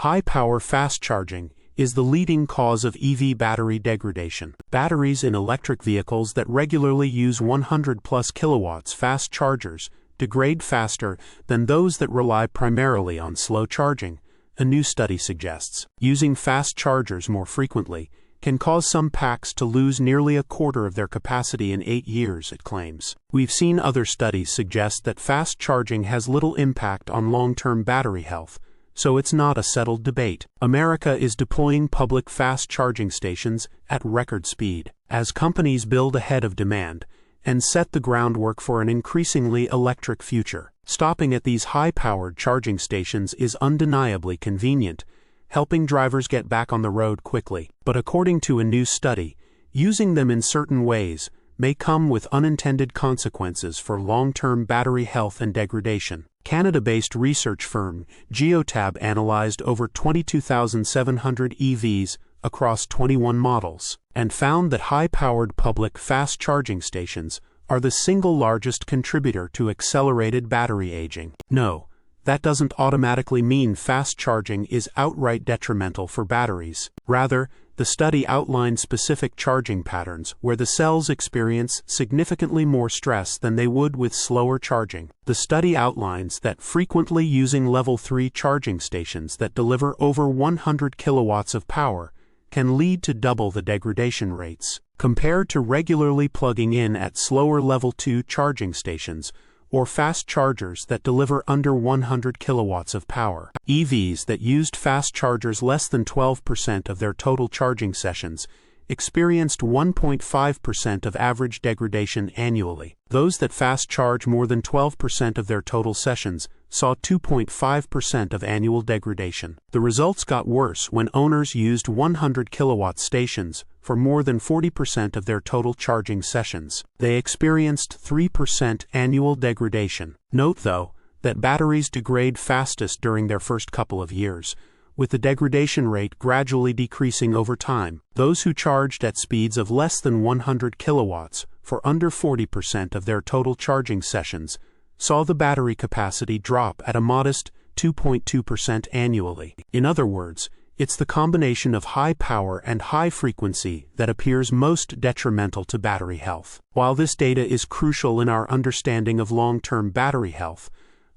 High-power fast charging is the leading cause of EV battery degradation. Batteries in electric vehicles that regularly use 100+ kilowatts fast chargers degrade faster than those that rely primarily on slow charging, a new study suggests. Using fast chargers more frequently can cause some packs to lose nearly a quarter of their capacity in 8 years, it claims. We've seen other studies suggest that fast charging has little impact on long-term battery health, so it's not a settled debate. America is deploying public fast charging stations at record speed as companies build ahead of demand and set the groundwork for an increasingly electric future. Stopping at these high-powered charging stations is undeniably convenient, helping drivers get back on the road quickly. But according to a new study, using them in certain ways may come with unintended consequences for long-term battery health and degradation. Canada-based research firm Geotab analyzed over 22,700 EVs across 21 models and found that high-powered public fast charging stations are the single largest contributor to accelerated battery aging. No, that doesn't automatically mean fast charging is outright detrimental for batteries. Rather, the study outlined specific charging patterns where the cells experience significantly more stress than they would with slower charging. The study outlines that frequently using level 3 charging stations that deliver over 100 kilowatts of power can lead to double the degradation rates, compared to regularly plugging in at slower level 2 charging stations or fast chargers that deliver under 100 kilowatts of power. EVs that used fast chargers less than 12% of their total charging sessions experienced 1.5% of average degradation annually. Those that fast charge more than 12% of their total sessions saw 2.5% of annual degradation. The results got worse when owners used 100 kilowatt stations for more than 40% of their total charging sessions. They experienced 3% annual degradation. Note, though, that batteries degrade fastest during their first couple of years, with the degradation rate gradually decreasing over time. Those who charged at speeds of less than 100 kilowatts for under 40% of their total charging sessions saw the battery capacity drop at a modest 2.2% annually. In other words, it's the combination of high power and high frequency that appears most detrimental to battery health. While this data is crucial in our understanding of long-term battery health,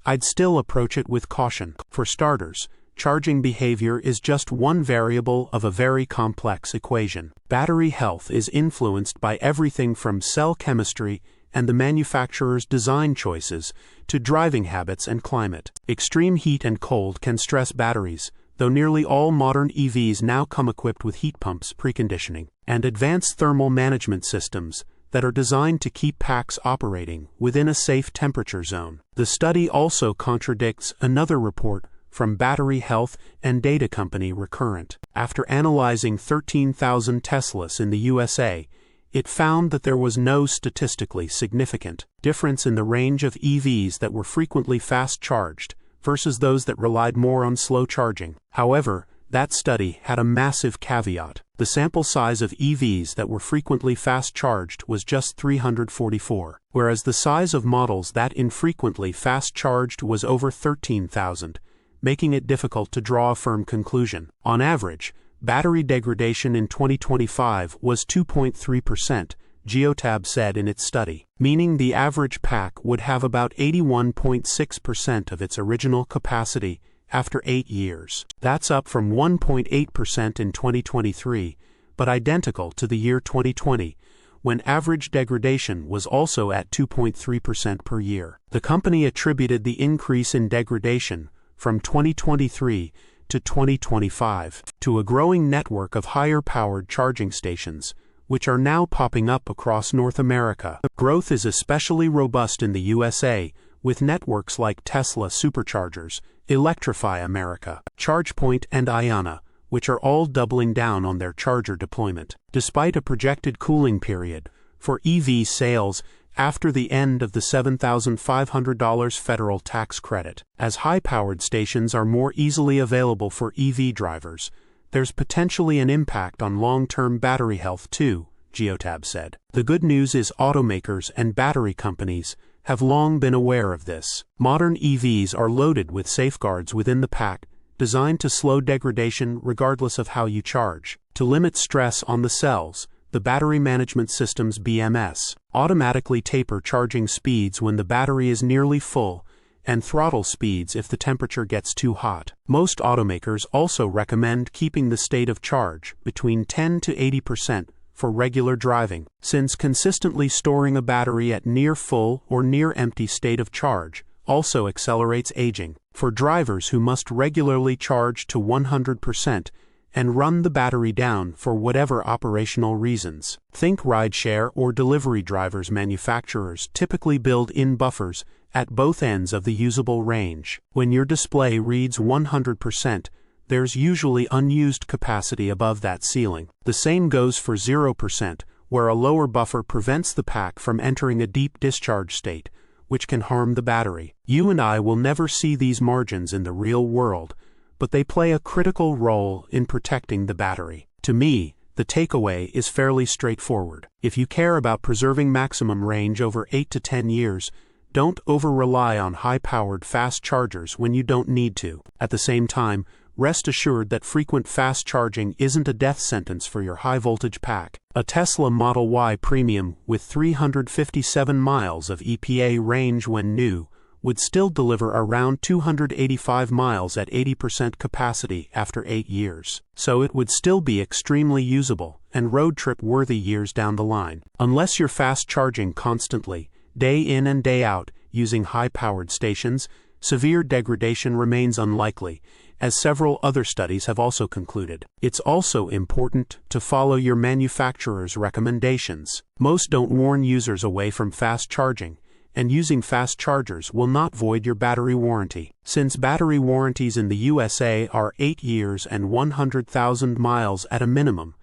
I'd still approach it with caution. For starters, charging behavior is just one variable of a very complex equation. Battery health is influenced by everything from cell chemistry and the manufacturer's design choices to driving habits and climate. Extreme heat and cold can stress batteries, though nearly all modern EVs now come equipped with heat pumps, preconditioning, and advanced thermal management systems that are designed to keep packs operating within a safe temperature zone. The study also contradicts another report from battery health and data company Recurrent. After analyzing 13,000 Teslas in the USA, it found that there was no statistically significant difference in the range of EVs that were frequently fast charged versus those that relied more on slow charging. However, that study had a massive caveat. The sample size of EVs that were frequently fast charged was just 344, whereas the size of models that infrequently fast charged was over 13,000, making it difficult to draw a firm conclusion. On average, battery degradation in 2025 was 2.3%, Geotab said in its study, meaning the average pack would have about 81.6% of its original capacity after 8 years. That's up from 1.8% in 2023, but identical to the year 2020, when average degradation was also at 2.3% per year. The company attributed the increase in degradation from 2023 to 2025 to a growing network of higher-powered charging stations, which are now popping up across North America. Growth is especially robust in the USA, with networks like Tesla Superchargers, Electrify America, ChargePoint, and Iona, which are all doubling down on their charger deployment. Despite a projected cooling period for EV sales after the end of the $7,500 federal tax credit, as high-powered stations are more easily available for EV drivers, there's potentially an impact on long-term battery health too, Geotab said. The good news is automakers and battery companies have long been aware of this. Modern EVs are loaded with safeguards within the pack designed to slow degradation regardless of how you charge. To limit stress on the cells, the Battery Management System's BMS automatically taper charging speeds when the battery is nearly full and throttle speeds if the temperature gets too hot. Most automakers also recommend keeping the state of charge between 10 to 80% for regular driving, since consistently storing a battery at near full or near empty state of charge also accelerates aging. For drivers who must regularly charge to 100% and run the battery down for whatever operational reasons. Think rideshare or delivery drivers. Manufacturers typically build in buffers at both ends of the usable range. When your display reads 100%, there's usually unused capacity above that ceiling. The same goes for 0%, where a lower buffer prevents the pack from entering a deep discharge state, which can harm the battery. You and I will never see these margins in the real world, but they play a critical role in protecting the battery. To me, the takeaway is fairly straightforward. If you care about preserving maximum range over 8 to 10 years, don't over-rely on high-powered fast chargers when you don't need to. At the same time, rest assured that frequent fast charging isn't a death sentence for your high-voltage pack. A Tesla Model Y Premium with 357 miles of EPA range when new would still deliver around 285 miles at 80% capacity after 8 years. So it would still be extremely usable and road trip worthy years down the line. Unless you're fast charging constantly, day in and day out, using high-powered stations, severe degradation remains unlikely, as several other studies have also concluded. It's also important to follow your manufacturer's recommendations. Most don't warn users away from fast charging, and using fast chargers will not void your battery warranty. Since battery warranties in the USA are 8 years and 100,000 miles at a minimum,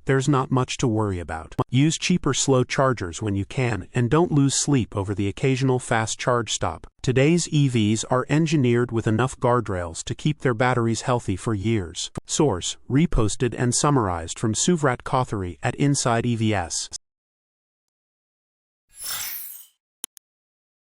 there's not much to worry about. Use cheaper slow chargers when you can, and don't lose sleep over the occasional fast charge stop. Today's EVs are engineered with enough guardrails to keep their batteries healthy for years. Source: reposted and summarized from Suvrat Kothari at insideevs.